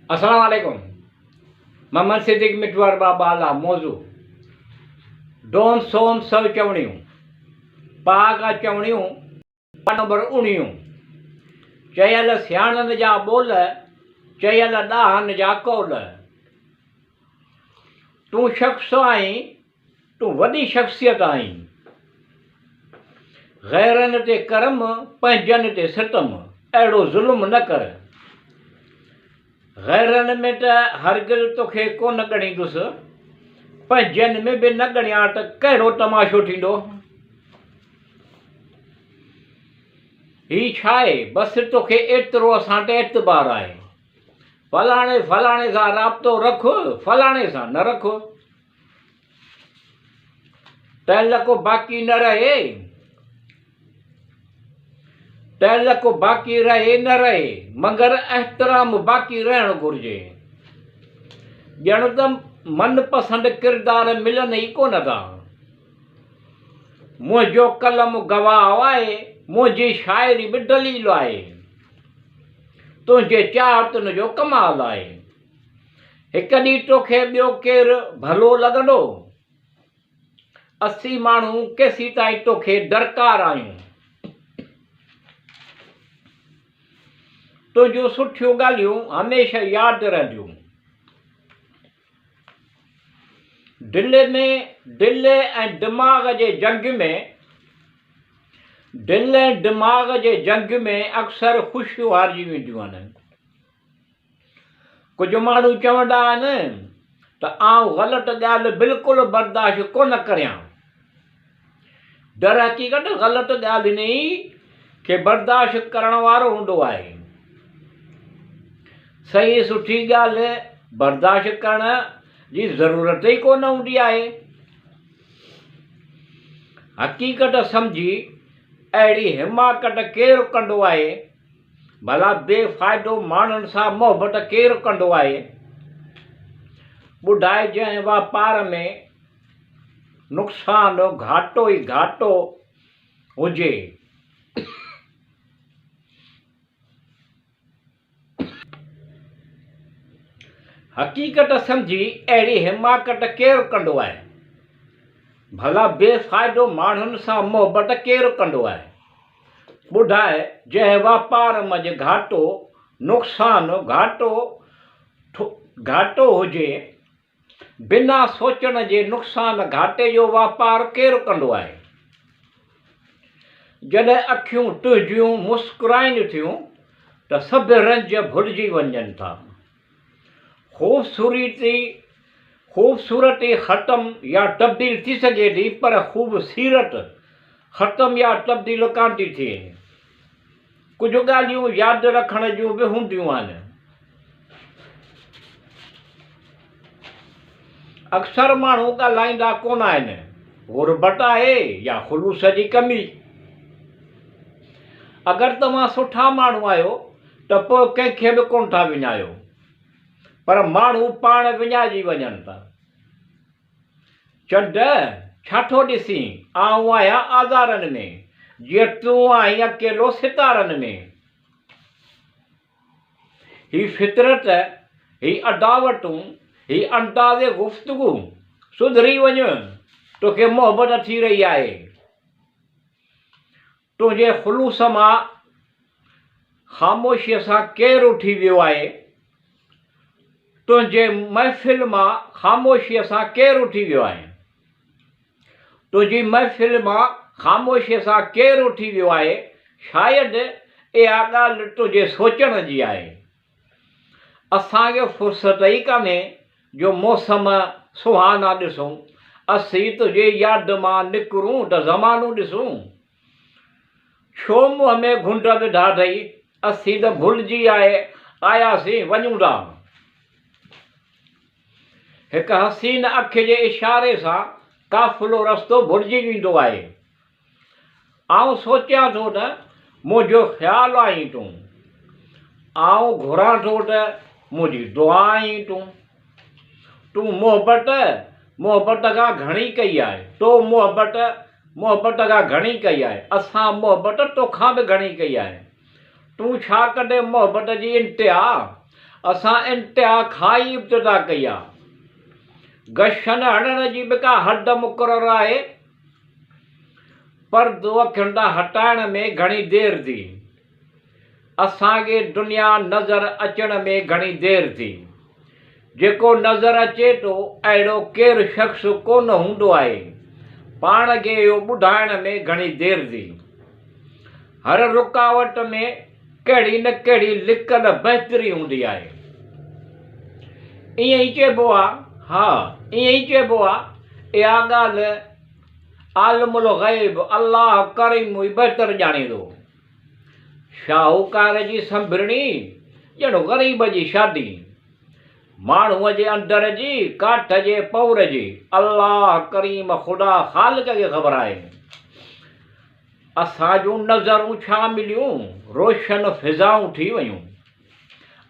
अस्सलाम वालेकुम। मोहम्मद सिद्दीक मिटवार बाला मौजू डोन सोम सौ चवणियूं पागा चवणियूं नंबर 19 चयल सियाणनि जा ॿोल चयल ॾाहनि जा कौल। तूं शख़्स आहीं, तूं वॾी शख़्सियत आहीं। ग़ैरनि ते करम, पंहिंजनि ते सितम, अहिड़ो ज़ुल्म न कर। ग़ैरनि में त हरगिज़ तोखे कोन ॻणींदुसि, पंहिंजनि में बि न ॻणिया त कहिड़ो तमाशो थींदो। ही छा आहे, बसि तोखे एतिरो असां ते एतबार आहे। फलाणे फलाणे सां राब्तो रख, फलाणे सां न रख। तहलको बाक़ी न रहे, तहलको बाक़ी रहे न रहे, मगर एहतराम बाक़ी रहणु घुरिजे। ॼण त मनपसंदि किरदार मिलनि ई कोन था। मुंहिंजो कलम गवाह आहे, मुंहिंजी शाइरी बि दलील आहे। तुंहिंजे चाहतुनि जो कमाल आहे। हिकु ॾींहुं तोखे ॿियो केरु भलो लॻंदो। 80 माण्हू केसीं ताईं तोखे दरकार आहियूं। तुंहिंजूं सुठियूं ॻाल्हियूं हमेशह यादि रहंदियूं। दिलि ऐं दिमाग़ जे जंग में अक्सर ख़ुशियूं हारिजी वेंदियूं आहिनि। कुझु माण्हू चवंदा आहिनि त आउं ग़लति ॻाल्हि बिल्कुलु बर्दाश्त कोन करियां। दर हक़ीक़त ग़लति ॻाल्हि इन खे बर्दाश्त करण वारो हूंदो आहे। सही सुठी ॻाल्हि बर्दाश्त करण जी ज़रूरत ई कोन हूंदी आहे। हक़ीक़त सम्झी अहिड़ी हिमाकत केरु कंदो आहे? भला बेफ़ाइदो माण्हुनि सां मोहबत केरु कंदो आहे? ॿुधाए जंहिं वापार में नुक़सानु घाटो ई घाटो हुजे। हक़ीक़त सम्झी अहिड़ी हिमाकत केरु कंदो आहे? भला बेफ़ाइदो माण्हुनि सां मोहबत केरु कंदो आहे? ॿुधाए जंहिं वापार में घाटो नुक़सानु घाटो हुजे। बिना सोचण जे नुक़सान घाटे जो वापार केरु कंदो आहे? जॾहिं अखियूं तुंहिंजियूं मुस्कुराइनि थियूं त सभु रंज भुलिजी वञनि था। ख़ूबसूरती ख़तम या तब्दील थी सघे थी, पर ख़ूबसीरत ख़तम या तब्दील कान थी थिए। कुझु ॻाल्हियूं यादि रखण जूं बि हूंदियूं आहिनि। अक्सर माण्हू ॻाल्हाईंदा कोन आहिनि। ग़ुर्बत आहे या ख़ुलूस जी कमी। अगरि तव्हां सुठा माण्हू आहियो त पोइ कंहिंखे बि कोन था विञायो, पर माण्हू पाण विञाइजी वञनि था। चंड छा थो ॾिसी, आऊं आहियां आज़ारनि में, जीअं तूं आहीं अकेलो सितारनि में। ही फितरत, ही अदावतूं, ही अंदाज़े गुफ़्तगू सुधरी वञ, तोखे मोहबत थी रही आहे। तुंहिंजे ख़ुलूस मां ख़ामोशीअ सां केरु उठी वियो आहे? तुंहिंजे महफ़िल मां ख़ामोशीअ सां केरु उठी वियो आहे? तुंहिंजी महफ़िल मां ख़ामोशीअ सां केरु उठी वियो आहे? शायदि इहा ॻाल्हि तुंहिंजे सोचण जी आहे। असांखे फ़ुर्सत ई कान्हे जो मौसम सुहाना ॾिसूं। असीं तुंहिंजे यादि मां निकिरूं त ज़मानो ॾिसूं। छो मुंहं में घुंड विधा अथई? असीं त भुलिजी आयासीं, वञूं था। हिकु हसीन अखि जे इशारे सां काफ़िलो रस्तो भुलिजी वेंदो आहे। आउं सोचियां थो त मुंहिंजो ख़्यालु आहीं तूं। आउं घुरां थो त मुंहिंजी दुआ आहीं तूं। तूं मोहबत खां घणी कई आहे। तो मोहबत खां घणी कई आहे। असां मोहबत तोखां बि घणी कई आहे। तूं छा कॾहिं मोहबत जी इंतिहा असां इंतिहा खाई इब्तिदा कई आहे। गशन हणण जी बि का हद मुक़ररु आहे। पर्दो अखियुनि तां हटाइण में घणी देरि थी। असांखे दुनिया नज़र अचण में घणी देरि थी। जेको नज़र अचे थो अहिड़ो केरु शख़्स कोन हूंदो आहे। पाण खे इहो ॿुधाइण में घणी देरि थी। हर रुकावट में कहिड़ी न कहिड़ी लिकल बहितरी हूंदी आहे। ईअं ई चइबो आहे, हा ईअं ई चइबो आहे, इहा ॻाल्हि आलिमुल ग़ैब अलाह करीम ई बहितर ॼाणे थो। शाहूकार जी संभरणी ॼण ग़रीब जी शादी। माण्हूअ जे अंदर जी काठ जे पौर जी अलाह करीम ख़ुदा ख़ालिक खे ख़बर आहे। असां जूं नज़रूं छा मिलियूं, रोशन फिज़ाऊं थी वियूं।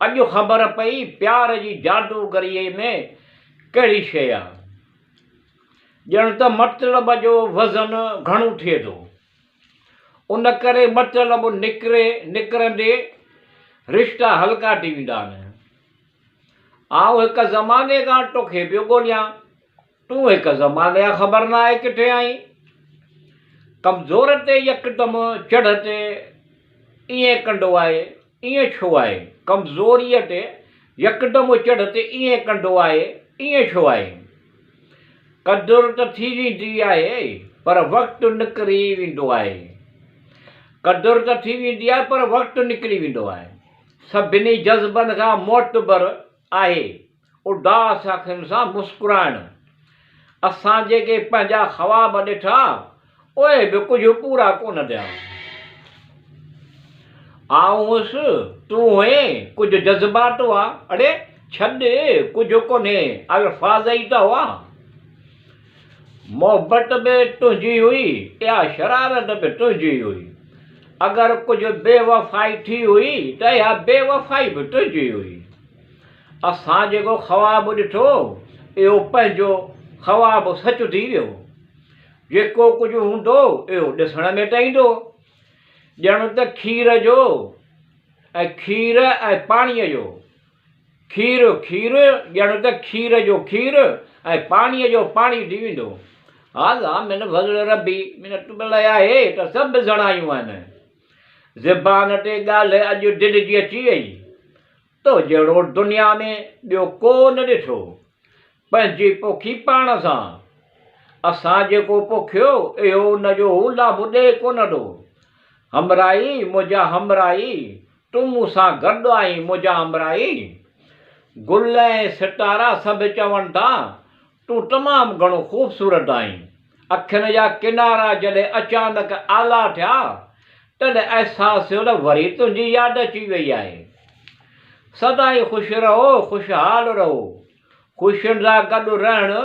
अॼु ख़बर पई प्यार जी जादूगरीअ में कहिड़ी शइ आहे। ॼण त मतिलब जो वज़न घणो थिए थो। उन करे मतिलब निकिरंदे रिश्ता हल्का थी वेंदा आहिनि। आउं हिकु ज़माने खां तोखे पियो ॻोल्हियां, तूं हिकु ज़माने खां ख़बर न आहे किथे आई। कमज़ोर ते यकदमि चढ़ ते ईअं कंदो आहे, ईअं छो आहे? कमज़ोरीअ ते यकदमि चढ़ ते ईअं कंदो आहे, ईअं छो आहे? क़दुरु त थी वेंदी आहे पर वक़्तु निकिरी वेंदो आहे। क़दुरु त थी वेंदी आहे पर वक़्तु निकिरी वेंदो आहे। सभिनी जज़्बनि खां मोतबर आहे उदास अखियुनि सां मुस्कुराइणु। असां जेके पंहिंजा ख़्वाब ॾिठा उहे बि कुझु पूरा कोन थिया। आउं हुउसि, तूं हुए, कुझु जज़्बात हुआ। अड़े छॾ, कुझु कोन्हे, अल्फाज़ ई त हुआ। मोहबत बि तुंहिंजी हुई, इहा शरारत बि तुंहिंजी हुई। अगरि कुझु बेवफ़ाई थी हुई त इहा बेवफ़ाई बि तुंहिंजी हुई। असां जेको ख़्वाब ॾिठो इहो पंहिंजो ख़्वाब सचु थी वियो। जेको कुझु हूंदो इहो ॾिसण में त ईंदो। ॼण त खीर जो ऐं खीर ऐं पाणीअ जो खीर ॼण त खीर जो खीर ऐं पाणीअ जो पाणी थी वेंदो। हा मिन फज़ल रबी मिन तुबल आहे त सभु ज़णायूं आहिनि। ज़बान ते ॻाल्हि अॼु दिलि जी अची वई। तो जहिड़ो दुनिया में ॿियो कोन ॾिठो। पंहिंजी पोखी पाण सां। असां जेको पोखियो इहो उनजो लाभ ॾे कोन थो। हमराई मुंहिंजा हमराई, तूं मूंसां गॾु आई मुंहिंजा हमराई। गुल ऐं सितारा सभु चवनि था तूं तमामु घणो ख़ूबसूरत आहीं। अखियुनि जा किनारा जॾहिं अचानक आला थिया तॾहिं अहसासु थियो त वरी तुंहिंजी यादि अची वई आहे। सदाई ख़ुशि रहो, ख़ुशहाल रहो। ख़ुशियुनि सां गॾु रहणु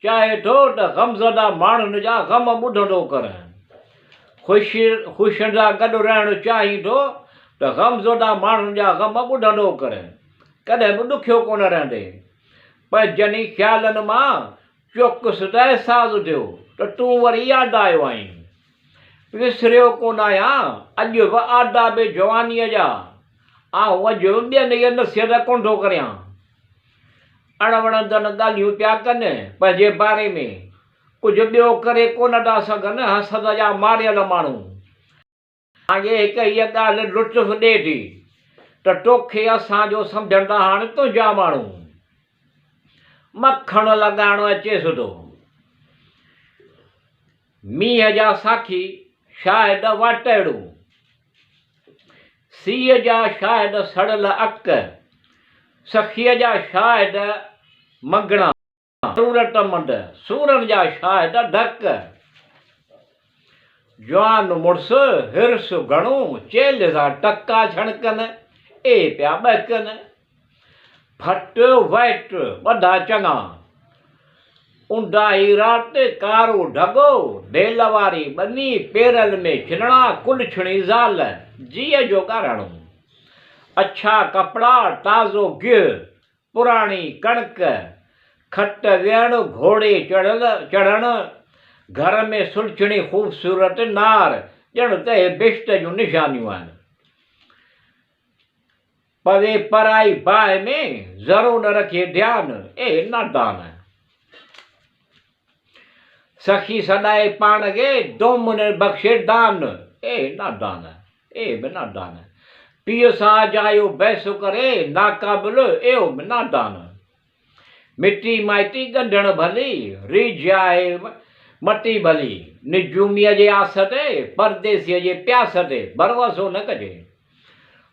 चाहे थो त ग़मज़दा माण्हुनि जा ग़म ॿुधंदो कर। ख़ुशियुनि सां गॾु रहणु चाहीं थो त ग़मज़दा माण्हुनि जा ग़म ॿुधंदो कर। कॾहिं बि ॾुखियो कोन रहंदे। पर जनी ख़्यालनि मां चौकसि त अहसासु थियो त तूं वरी यादि आयो आहीं। विसरियो कोन आहियां, अॼु बि आदाब जवानीअ जा। आउं अॼु ॿियनि इहे नसीहत कोन थो करियां। अणवणंदड़ ॻाल्हियूं पिया कनि पंहिंजे बारे में, कुझु ॿियो करे कोन था सघनि हसद जा मारियल माण्हू। हाणे हिकु हीअ ॻाल्हि लुत्फ़ ॾिए थी त तोखे असांजो सम्झंदा हाणे तुंहिंजा माण्हू। मखणु लॻाइणो अचेसि थो। मींहं जा साखी शायदि वाटड़ू, सीअ जा शायदि सड़ल अक, सखीअ जा शायदि मगणा, ज़रूरतमंद सूरनि जा शायदि ढक। जवान मुड़ुसु हिर्स घणो, चेल सां टका छणकनि, ए पिया ॿहकनि। फट वैट ॿधा चङा, ऊंदाही राति कारो ढगो, ढेल वारी ॿनी, पेरल में छिलणा, कुल छिणी ज़ाल, जीअ जो कारणो। अच्छा कपिड़ा, ताज़ो गिहु, पुराणी कणिक, खट विहणु, घोड़े चढ़णु, घर में सुलझणी ख़ूबसूरत नार, ॼण त बिश्त जूं निशानियूं आहिनि। पवे पराई बाह में जरो न रखे ध्यान ए नादान। सखी सदाए पाण खे दोम न बख्शे दान ए नादान ए बि नादान। पीउ सां जायो बहस करे नाकाबिल एओ बि नादान। मिटी माइटी गंढण भली रीझ आहे मटी भली। निजूमीअ जे आस ते परदेसीअ जे प्यास ते भरवसो न कजे।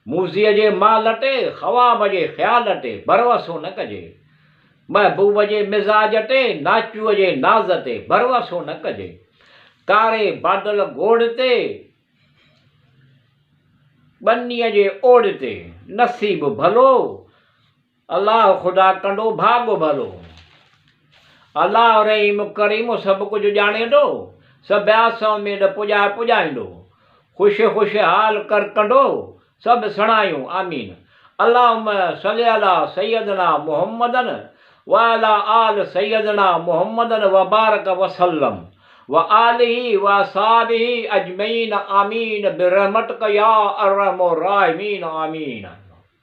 मूसीअ जे माल ते ख़वाब जे ख़्याल ते भरवसो न कजे। महबूब जे मिज़ाज ते नाचूअ जे नाज़ ते भरवसो न कजे। कारे बादल गोड़ ते बन्नीअ जे ओड़ ते नसीब भलो अलाह ख़ुदा कंडो भाॻ भलो। अलाह रहीम करीम सभु कुझु ॼाणे थो सभु आसां में पुॼाईंदो। ख़ुशि ख़ुशि हाल कर कंडो सभु सणायूं आमीन। अल्लाहुम्म सल्ली अला सैयदना मुहम्मदन व अला आल सैयदना मुहम्मदन व बारक वसल्लम व आलिही व असहाबिही अजमईन आमीन बिरहमतिक या अरहमुर राहिमीन आमीन।